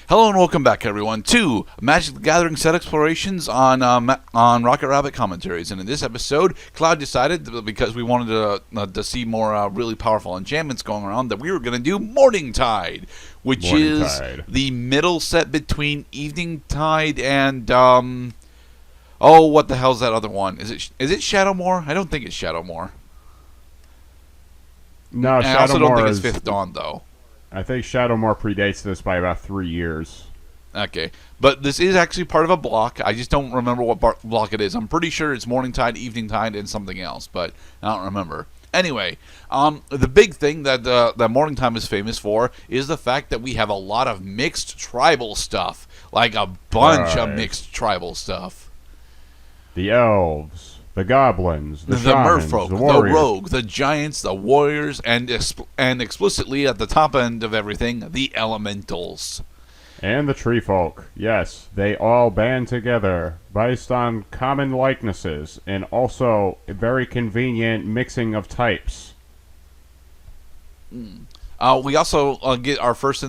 Hello and welcome back, everyone, to Magic the Gathering set explorations on Rocket Rabbit Commentaries. And in this episode, Cloud decided that because we wanted to see more really powerful enchantments going around, that we were going to do Morningtide, which is the middle set between Evening Tide and oh, what the hell's that other one? Is it Shadowmoor? I don't think it's Shadowmoor. No, and I also don't think it's Fifth Dawn, though. I think Shadowmoor predates this by about 3 years. Okay, but this is actually part of a block. I just don't remember what block it is. I'm pretty sure it's Morningtide, Eveningtide, and something else, but I don't remember. Anyway, the big thing that Morningtide is famous for is the fact that we have a lot of mixed tribal stuff, like a bunch of mixed tribal stuff. The elves, the goblins, the shamans, merfolk, the warriors, the rogue, the giants, the warriors, and explicitly at the top end of everything, the elementals. And the tree folk. Yes, they all band together based on common likenesses and also a very convenient mixing of types. We also get our first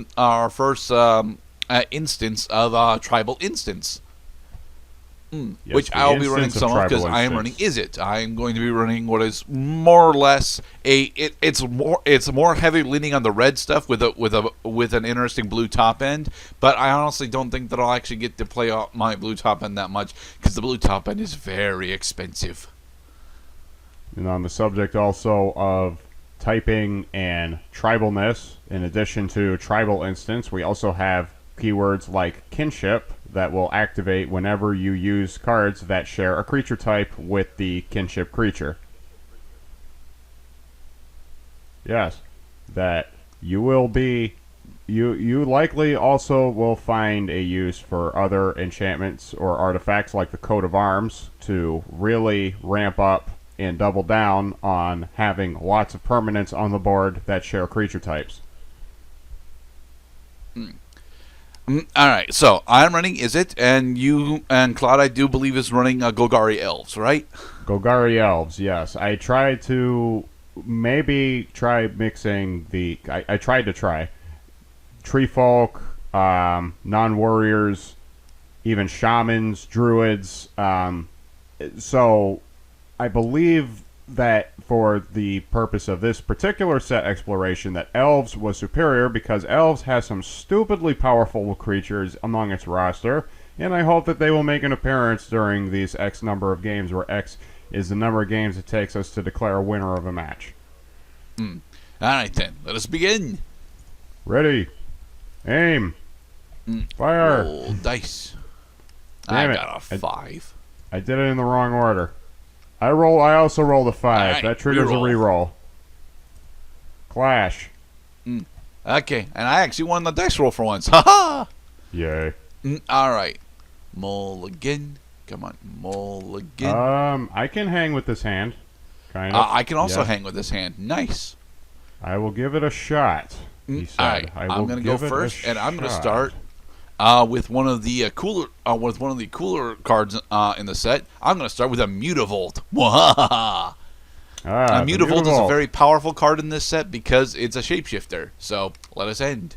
instance of tribal instance. Yes, which I'll be running some of because I am running Izzet. I am going to be running what is more or less it's more heavy leaning on the red stuff with an interesting blue top end. But I honestly don't think that I'll actually get to play out my blue top end that much because the blue top end is very expensive. And on the subject also of typing and tribalness, in addition to tribal instance, we also have keywords like kinship that will activate whenever you use cards that share a creature type with the kinship creature. Yes, that you will be... You likely also will find a use for other enchantments or artifacts like the Coat of Arms to really ramp up and double down on having lots of permanents on the board that share creature types. Alright, so I'm running Izzet, and you and Claude, I do believe, is running Golgari Elves, right? Golgari Elves, yes. I tried to maybe try mixing the... I tried to try Tree Folk, non-warriors, even shamans, druids. So I believe that for the purpose of this particular set exploration that elves was superior because elves has some stupidly powerful creatures among its roster, and I hope that they will make an appearance during these X number of games, where X is the number of games it takes us to declare a winner of a match. Alright then, let us begin. Ready. Aim. Fire. Roll dice. Damn I it. got a 5. I did it in the wrong order. I also rolled a 5. Right, that triggers a reroll. Clash. Okay, and I actually won the dice roll for once. Ha-ha! Yay. Alright. Mulligan. Come on, mulligan. I can hang with this hand. Kind of. I can also hang with this hand. Nice. I will give it a shot, he said. Alright, I'm going to go first, and I'm going to start with one of the cooler cards in the set. I'm going to start with a Mutavolt. A Mutavolt is a very powerful card in this set because it's a shapeshifter. So let us end.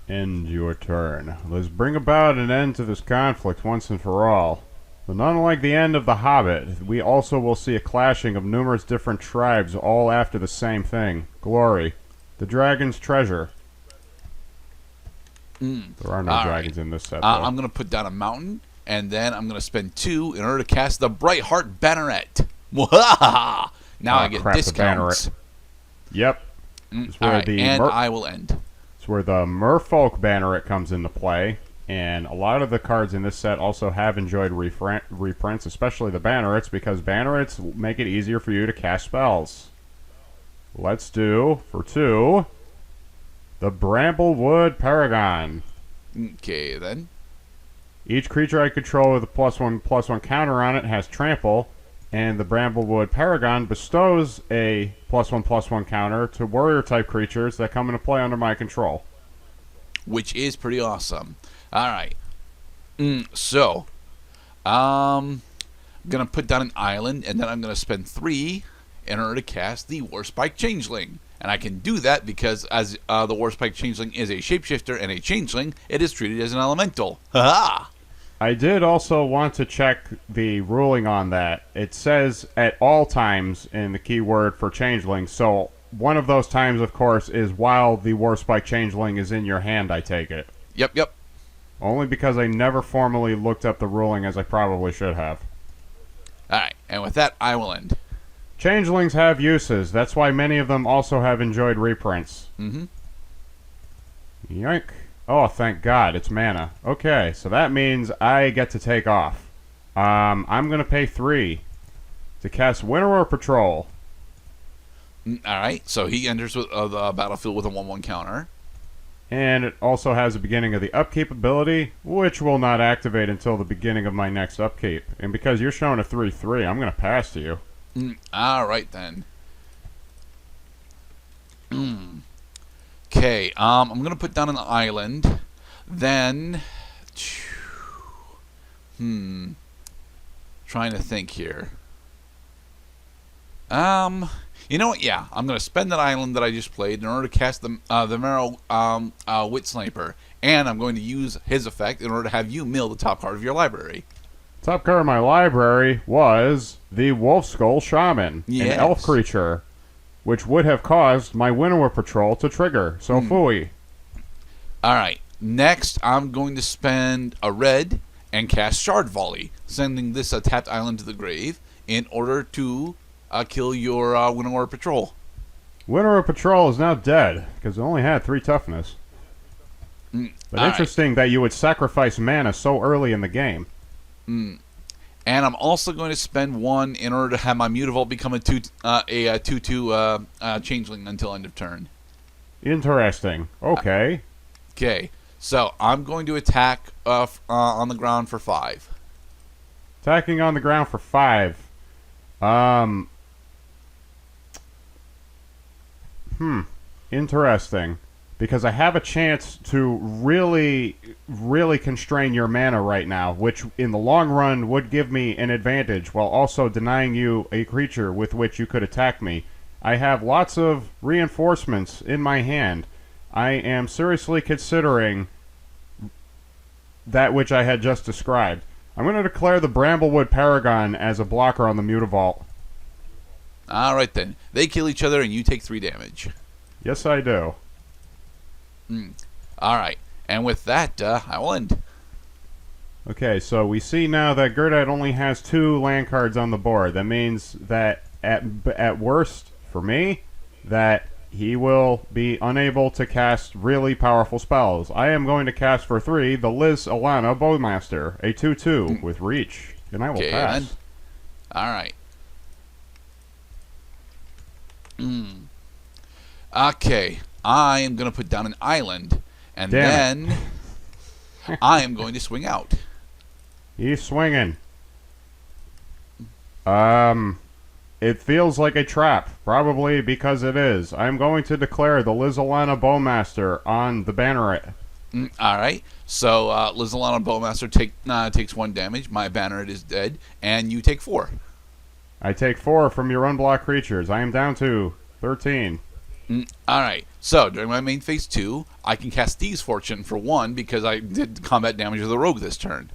End your turn. Let's bring about an end to this conflict once and for all. But unlike the end of The Hobbit, we also will see a clashing of numerous different tribes all after the same thing. Glory. The dragon's treasure. There are no dragons in this set, though. I'm going to put down a mountain, and then I'm going to spend 2 in order to cast the Bright Heart Banneret. Now I get discounts. Yep. I will end. It's where the Merfolk Banneret comes into play, and a lot of the cards in this set also have enjoyed reprints, especially the Bannerets, because Bannerets make it easier for you to cast spells. Let's do, for 2... the Bramblewood Paragon. Okay, then. Each creature I control with a +1/+1 counter on it has trample, and the Bramblewood Paragon bestows a +1/+1 counter to warrior-type creatures that come into play under my control. Which is pretty awesome. Alright. So, I'm going to put down an island, and then I'm going to spend 3 in order to cast the Warspike Changeling. And I can do that because as the Warspike Changeling is a shapeshifter and a changeling, it is treated as an elemental. Ha-ha! I did also want to check the ruling on that. It says at all times in the keyword for changeling, so one of those times, of course, is while the Warspike Changeling is in your hand, I take it. Yep. Only because I never formally looked up the ruling as I probably should have. Alright, and with that, I will end. Changelings have uses. That's why many of them also have enjoyed reprints. Mm-hmm. Yoink. Oh, thank God, it's mana. Okay, so that means I get to take off. I'm going to pay 3 to cast Winnower Patrol. Alright, so he enters with, the battlefield with a 1/1 counter. And it also has a beginning of the upkeep ability, which will not activate until the beginning of my next upkeep. And because you're showing a 3/3, I'm going to pass to you. Alright then. Okay, I'm going to put down an island. Then... Trying to think here. You know what? Yeah, I'm going to spend that island that I just played in order to cast the Marrow Wit Sniper. And I'm going to use his effect in order to have you mill the top card of your library. Top card of my library was the Wolf Skull Shaman, Yes. an elf creature, which would have caused my Winnower Patrol to trigger. So phooey. Alright, next I'm going to spend a red and cast Shard Volley, sending this tapped island to the grave in order to kill your Winnower Patrol. Winnower Patrol is now dead, because it only had 3 toughness. But interesting that you would sacrifice mana so early in the game. And I'm also going to spend 1 in order to have my Mutavault become a 2/2 changeling until end of turn. Interesting. Okay. Okay, so I'm going to attack on the ground for 5. Attacking on the ground for 5. Interesting. Because I have a chance to really constrain your mana right now, which in the long run would give me an advantage while also denying you a creature with which you could attack me. I have lots of reinforcements in my hand. I am seriously considering that which I had just described. I'm going to declare the Bramblewood Paragon as a blocker on the Mutavault. Alright then. They kill each other and you take 3 damage. Yes, I do. Alright, and with that, I will end. Okay, so we see now that Gerdite only has 2 land cards on the board. That means that at worst, for me, that he will be unable to cast really powerful spells. I am going to cast for 3 the Liz Alana Bowmaster, a 2/2 with reach, and I will pass. Alright. Okay, I am going to put down an island, and then I am going to swing out. He's swinging. It feels like a trap, probably because it is. I'm going to declare the Lizalana Bowmaster on the Banneret. Alright, so Lizalana Bowmaster takes 1 damage, my Banneret is dead, and you take 4. I take 4 from your unblocked creatures. I am down to 13. Alright, so during my main phase 2, I can cast Thieves' Fortune for 1 because I did combat damage with a rogue this turn.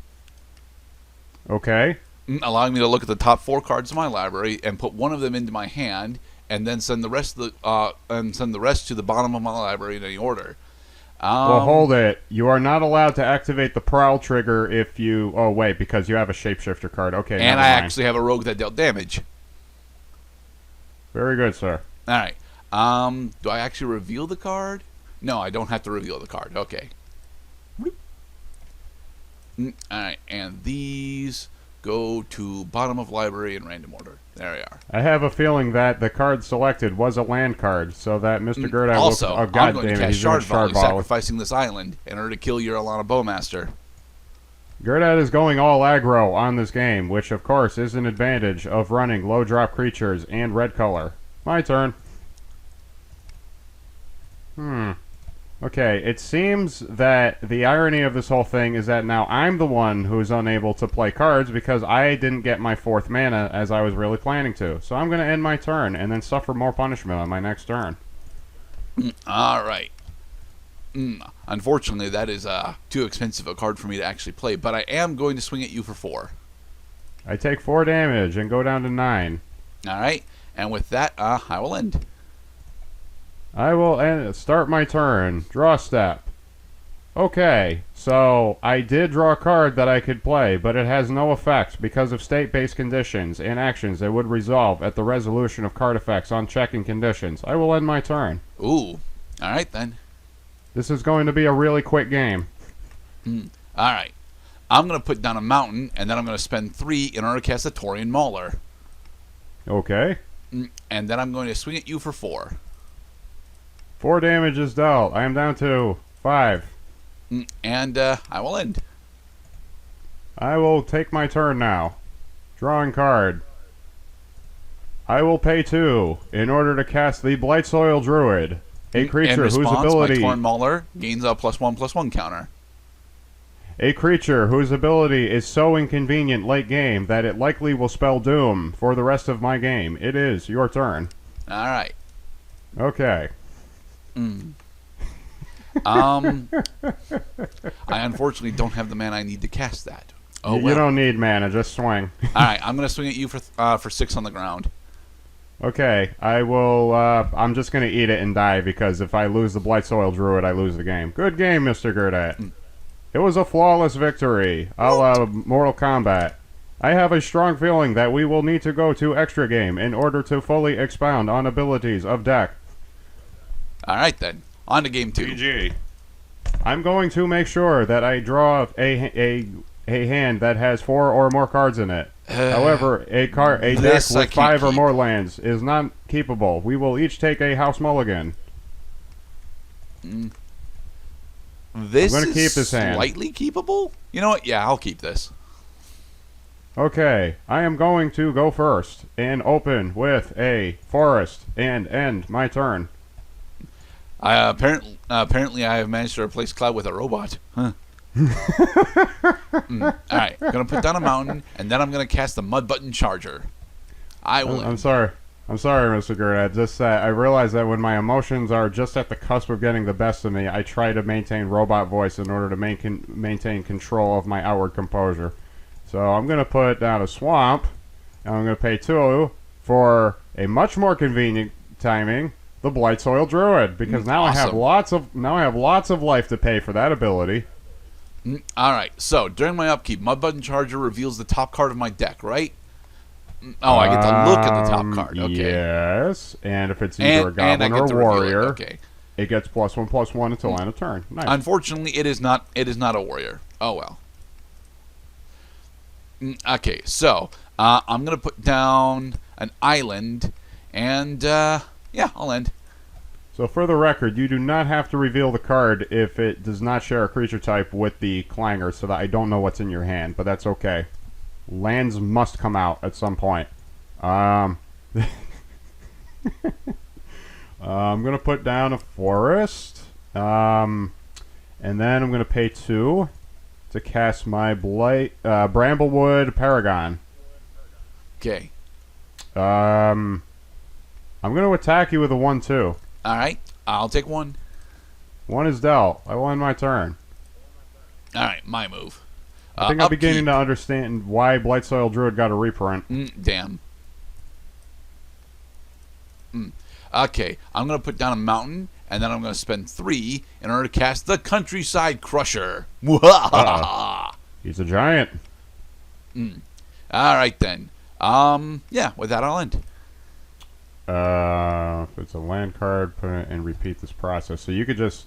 Okay. Allowing me to look at the top 4 cards of my library and put 1 of them into my hand, and then send the rest to the bottom of my library in any order. Well, hold it. You are not allowed to activate the Prowl trigger if you... Oh, wait, because you have a Shapeshifter card. Okay, and I mind. actually have a rogue that dealt damage. Very good, sir. Alright. Do I actually reveal the card? No, I don't have to reveal the card. Okay. Alright, and these go to bottom of library in random order. There we are. I have a feeling that the card selected was a land card, so that Mr. Gerdite also, will... Oh, I'm God going damn to it, cast he's going Shard to Shard Volley, Ball. sacrificing this island in order to kill your Alana Bowmaster. Gerdite is going all aggro on this game, which of course is an advantage of running low drop creatures and red color. My turn. Okay, it seems that the irony of this whole thing is that now I'm the one who's unable to play cards because I didn't get my 4th mana as I was really planning to. So I'm going to end my turn and then suffer more punishment on my next turn. All right. Unfortunately, that is too expensive a card for me to actually play, but I am going to swing at you for 4. I take 4 damage and go down to 9. All right. And with that, I will end. I will start my turn. Draw step. Okay, so I did draw a card that I could play, but it has no effect because of state-based conditions and actions that would resolve at the resolution of card effects on checking conditions. I will end my turn. Ooh. All right, then. This is going to be a really quick game. All right. I'm going to put down a mountain, and then I'm going to spend 3 in order to cast a Taurian Mauler. Okay. And then I'm going to swing at you for 4. 4 damage is dealt. I am down to 5. And I will end. I will take my turn now. Drawing card. I will pay 2 in order to cast the Blightsoil Druid, a creature whose ability. My Taurian Mauler gains a +1/+1 counter. A creature whose ability is so inconvenient late game that it likely will spell doom for the rest of my game. It is your turn. All right. Okay. I unfortunately don't have the mana I need to cast that. Oh, You don't need mana, just swing. All right, I'm going to swing at you for 6 on the ground. Okay, I will, I'm just going to eat it and die because if I lose the Blightsoil Druid, I lose the game. Good game, Mr. Gurdat. It was a flawless victory, a la Mortal Kombat. I have a strong feeling that we will need to go to extra game in order to fully expound on abilities of deck. All right, then. On to game 2. GG. I'm going to make sure that I draw a hand that has 4 or more cards in it. However, a deck with 5 or more lands is not keepable. We will each take a house mulligan. This I'm gonna is keep this hand. Slightly keepable? You know what? Yeah, I'll keep this. Okay, I am going to go first and open with a forest and end my turn. Apparently, I have managed to replace Cloud with a robot. Huh. All right, I'm gonna put down a mountain, and then I'm gonna cast the Mud Button Charger. I'm sorry, Mr. Gurdat. Just I realize that when my emotions are just at the cusp of getting the best of me, I try to maintain robot voice in order to maintain control of my outward composure. So I'm gonna put down a swamp, and I'm gonna pay 2 for a much more convenient timing. The Blightsoil Druid, because now awesome. I have lots of life to pay for that ability. All right. So during my upkeep, Mud Button Charger reveals the top card of my deck, right? Oh, I get to look at the top card. Okay. Yes, and if it's either a goblin or warrior, okay. It gets +1/+1 until end of turn. Nice. Unfortunately, it is not. It is not a warrior. Oh well. Okay. So I'm gonna put down an island, and yeah, I'll end. So for the record, you do not have to reveal the card if it does not share a creature type with the clanger, so that I don't know what's in your hand, but that's okay. Lands must come out at some point. I'm going to put down a forest, and then I'm going to pay 2 to cast my Bramblewood Paragon. Okay. I'm going to attack you with a 1/2. All right. I'll take 1. 1 is dealt. I will end my turn. All right. My move. I think I'm beginning to understand why Blightsoil Druid got a reprint. Damn. Okay. I'm going to put down a mountain, and then I'm going to spend 3 in order to cast the Countryside Crusher. He's a giant. All right, then. Yeah, with that, I'll end. If it's a land card, put it and repeat this process. So you could just,